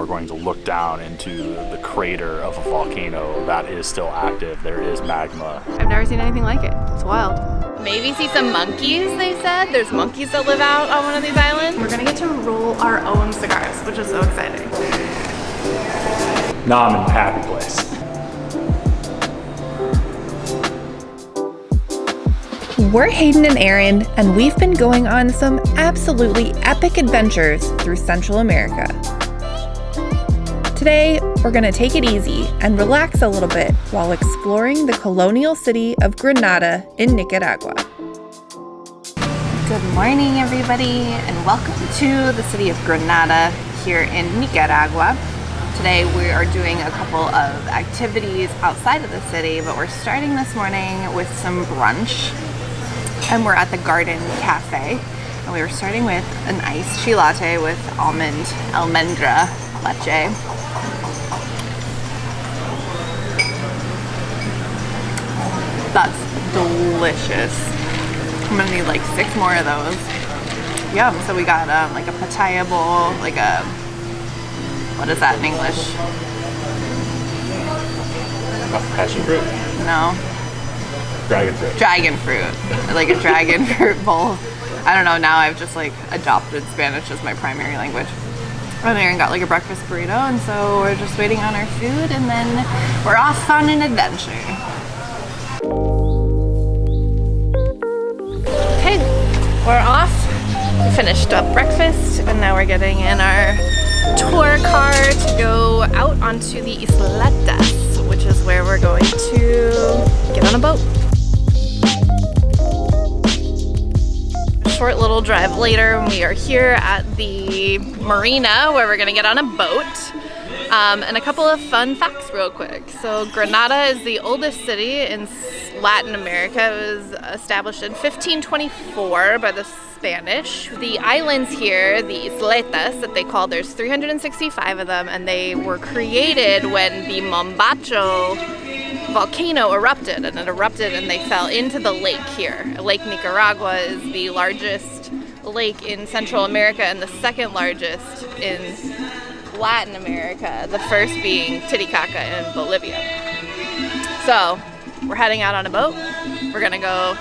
we're going to look down into the crater of a volcano that is still active. There is magma. I've never seen anything like it. It's wild. Maybe see some monkeys, they said. There's monkeys that live out on one of these islands. We're gonna get to roll our own cigars, which is so exciting. Now I'm in a happy place. We're Hayden and Aaron, and we've been going on some absolutely epic adventures through Central America. Today, we're going to take it easy and relax a little bit while exploring the colonial city of Granada in Nicaragua. Good morning, everybody, and welcome to the city of Granada here in Nicaragua. Today we are doing a couple of activities outside of the city, but we're starting this morning with some brunch. And we're at the Garden Cafe, and we were starting with an iced tea latte with almendra leche. That's delicious. I'm gonna need like 6 more of those. Yum. So we got like a pitaya bowl, like a, what is that in English? Passion fruit? No. Dragon fruit. Dragon fruit, like a dragon fruit bowl. I don't know, now I've just like adopted Spanish as my primary language. And Aaron got like a breakfast burrito, and so we're just waiting on our food, and then we're off on an adventure. Okay, we're off. We finished up breakfast, and now we're getting in our tour car to go out onto the Isletas, which is where we're going to get on a boat. Short little drive later, we are here at the marina where we're gonna get on a boat. And a couple of fun facts real quick. So Granada is the oldest city in Latin America. It was established in 1524 by the Spanish. The islands here, the Isletas that they call, there's 365 of them, and they were created when the Mombacho volcano erupted, and it erupted and they fell into the lake here. Lake Nicaragua is the largest lake in Central America and the second largest in Latin America, the first being Titicaca in Bolivia. So we're heading out on a boat. We're gonna go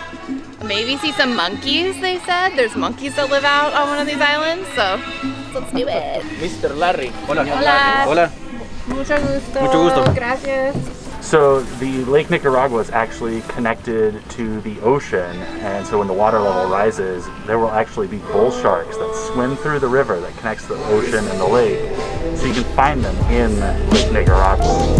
maybe see some monkeys, they said. There's monkeys that live out on one of these islands, so let's do it. Mr. Larry. Hola. Hola. Hola. Mucho gusto. Mucho gusto. Gracias. So the Lake Nicaragua is actually connected to the ocean, and so when the water level rises, there will actually be bull sharks that swim through the river that connects the ocean and the lake. So you can find them in Lake Nicaragua.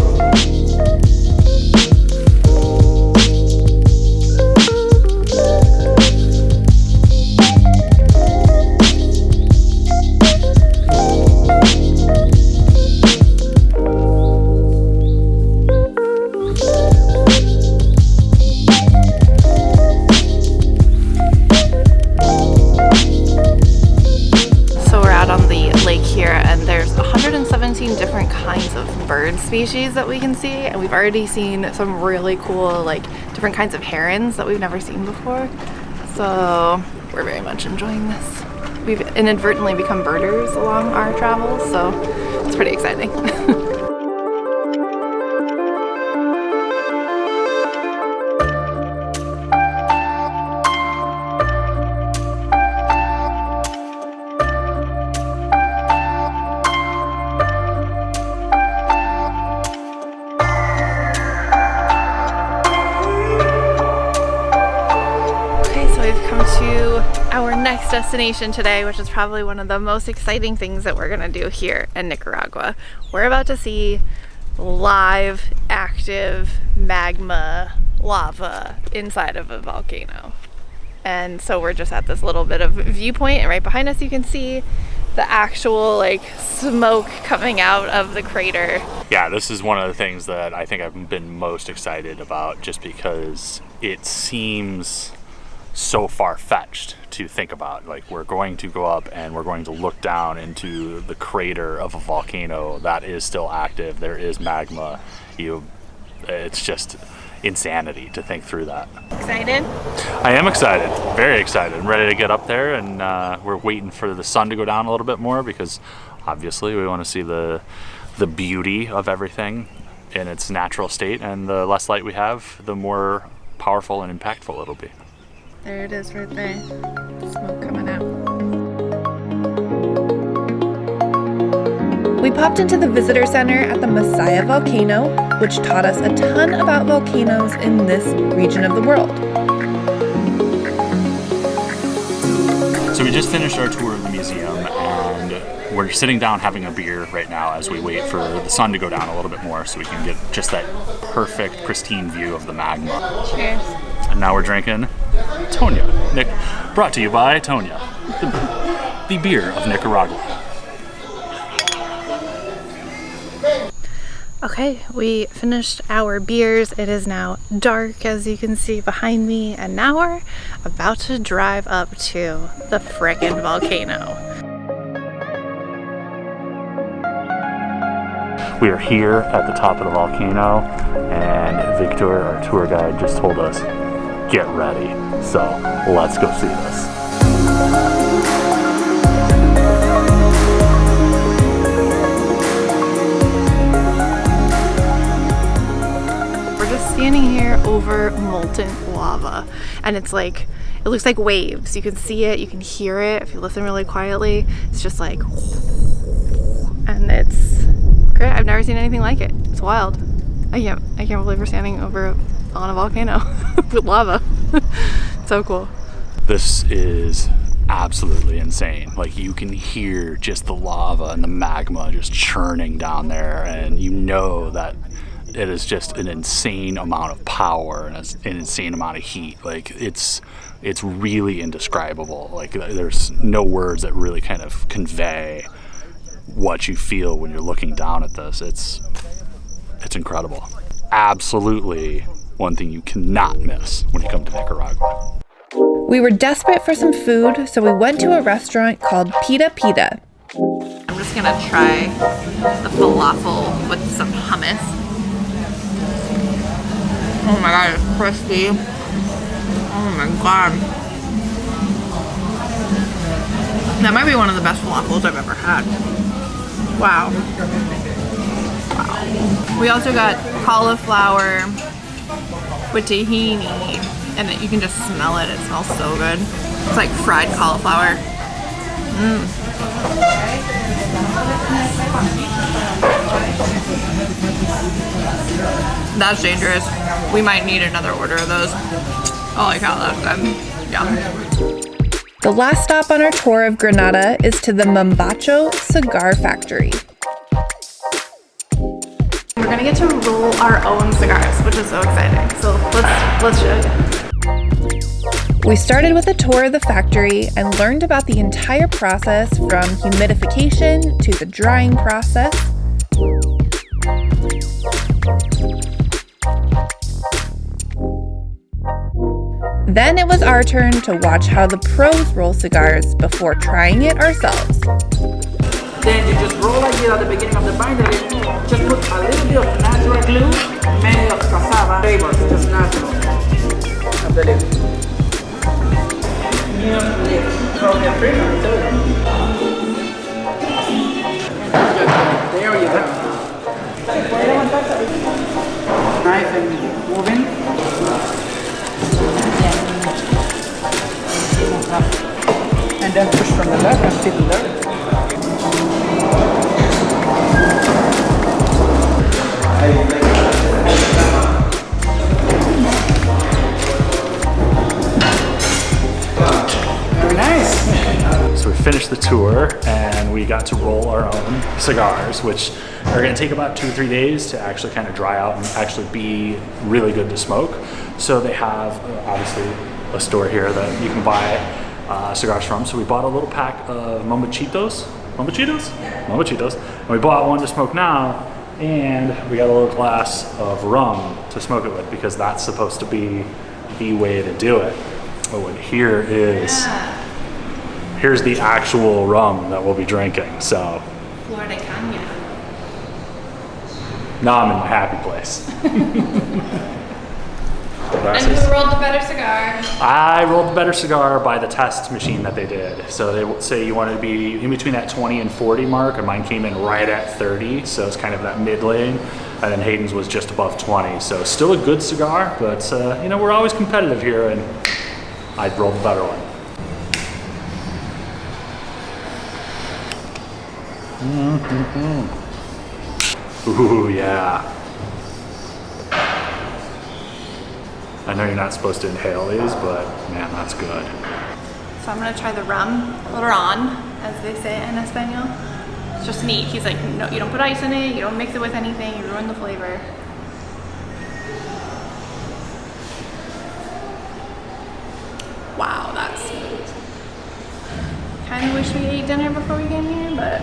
Different kinds of bird species that we can see, and we've already seen some really cool like different kinds of herons that we've never seen before, so we're very much enjoying this. We've inadvertently become birders along our travels, so it's pretty exciting. Our next destination today, which is probably one of the most exciting things that we're gonna do here in Nicaragua. We're about to see live, active magma lava inside of a volcano. And so we're just at this little bit of viewpoint, and right behind us you can see the actual like smoke coming out of the crater. Yeah, this is one of the things that I think I've been most excited about, just because it seems so far-fetched to think about. Like, we're going to go up and we're going to look down into the crater of a volcano that is still active. There is magma. It's just insanity to think through that. Excited? I am excited, very excited. I'm ready to get up there, and we're waiting for the sun to go down a little bit more, because obviously. We want to see the beauty of everything in its natural state, and the less light we have, the more powerful and impactful it'll be. There it is right there. Smoke coming out. We popped into the visitor center at the Masaya Volcano, which taught us a ton about volcanoes in this region of the world. So we just finished our tour of the museum, and we're sitting down having a beer right now as we wait for the sun to go down a little bit more so we can get just that perfect, pristine view of the magma. Cheers. And now we're drinking Tonya, brought to you by Tonya, the beer of Nicaragua. Okay, we finished our beers. It is now dark, as you can see behind me, and now we're about to drive up to the frickin' volcano. We are here at the top of the volcano, and Victor, our tour guide, just told us, get ready. So let's go see this. Standing here over molten lava, and it's like, it looks like waves. You can see it, you can hear it if you listen really quietly. It's just like, and it's great. I've never seen anything like it. It's wild. I can't believe we're standing over on a volcano with lava. So cool. This is absolutely insane. Like, you can hear just the lava and the magma just churning down there, and you know that it is just an insane amount of power and an insane amount of heat. Like, it's really indescribable. Like, there's no words that really kind of convey what you feel when you're looking down at this. It's incredible. Absolutely one thing you cannot miss when you come to Nicaragua. We were desperate for some food, so we went to a restaurant called Pita Pita. I'm just gonna try the falafel with some hummus. Oh my god, it's crispy. Oh my god. That might be one of the best falafels I've ever had. Wow. Wow. We also got cauliflower with tahini, and you can just smell it. It smells so good. It's like fried cauliflower. That's dangerous. We might need another order of those. Holy cow, that's good. Yum. The last stop on our tour of Granada is to the Mombacho Cigar Factory. We're gonna get to roll our own cigars, which is so exciting. So let's show you. We started with a tour of the factory and learned about the entire process from humidification to the drying process. Then it was our turn to watch how the pros roll cigars before trying it ourselves. Then you just roll like this at the beginning of the binder. Just put a little bit of natural glue, made of cassava flavors, just natural. Of the leaf. From the premium too. There you go. Nice and moving. And then push from the left and sit there. Very nice. So we finished the tour and we got to roll our own cigars, which are going to take about 2 or 3 days to actually kind of dry out and actually be really good to smoke. So they have obviously a store here that you can buy cigars from. So we bought a little pack of Mombachitos, and we bought one to smoke now, and we got a little glass of rum to smoke it with, because that's supposed to be the way to do it. But what here's the actual rum that we'll be drinking. So Florida Canya. now I'm in my happy place. glasses. And who rolled the better cigar? I rolled the better cigar by the test machine that they did. So they say you wanted to be in between that 20 and 40 mark, and mine came in right at 30, so it's kind of that mid lane. And then Hayden's was just above 20, so still a good cigar, but you know, we're always competitive here, and I'd roll the better one. Ooh, yeah. I know you're not supposed to inhale these, but man, that's good. So I'm gonna try the rum, ron, as they say in Español. It's just neat. He's like, no, you don't put ice in it, you don't mix it with anything, you ruin the flavor. Wow, that's smooth. Kind of wish we ate dinner before we came here, but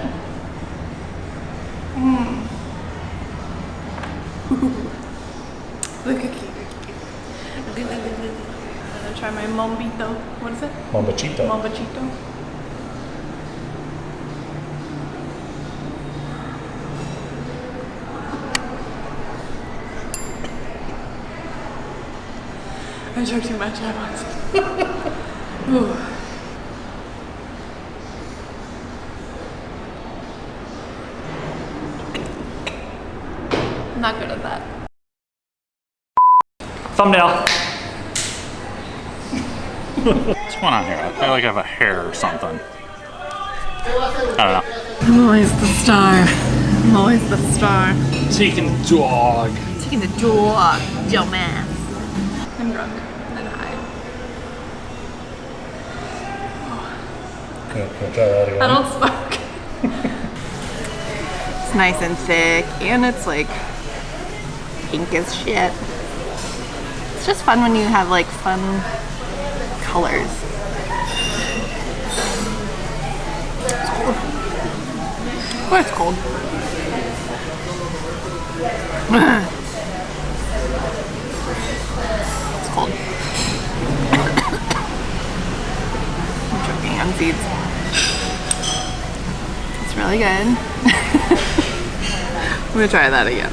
look at you. I'm gonna try my mombito. What is it? Mombachito. Mombachito. I took too much at once. Ooh. I'm not good at that. Thumbnail. What's going on here? I feel like I have a hair or something. I don't know. I'm always the star. I'm always the star. Taking dog. Taking the dog, dumbass. I'm drunk and high. Can I try that again? I don't smoke. It's nice and thick, and it's like pink as shit. It's just fun when you have like fun colors. It's cold. Oh, it's cold. It's cold. I'm choking on seeds. It's really good. I'm gonna try that again.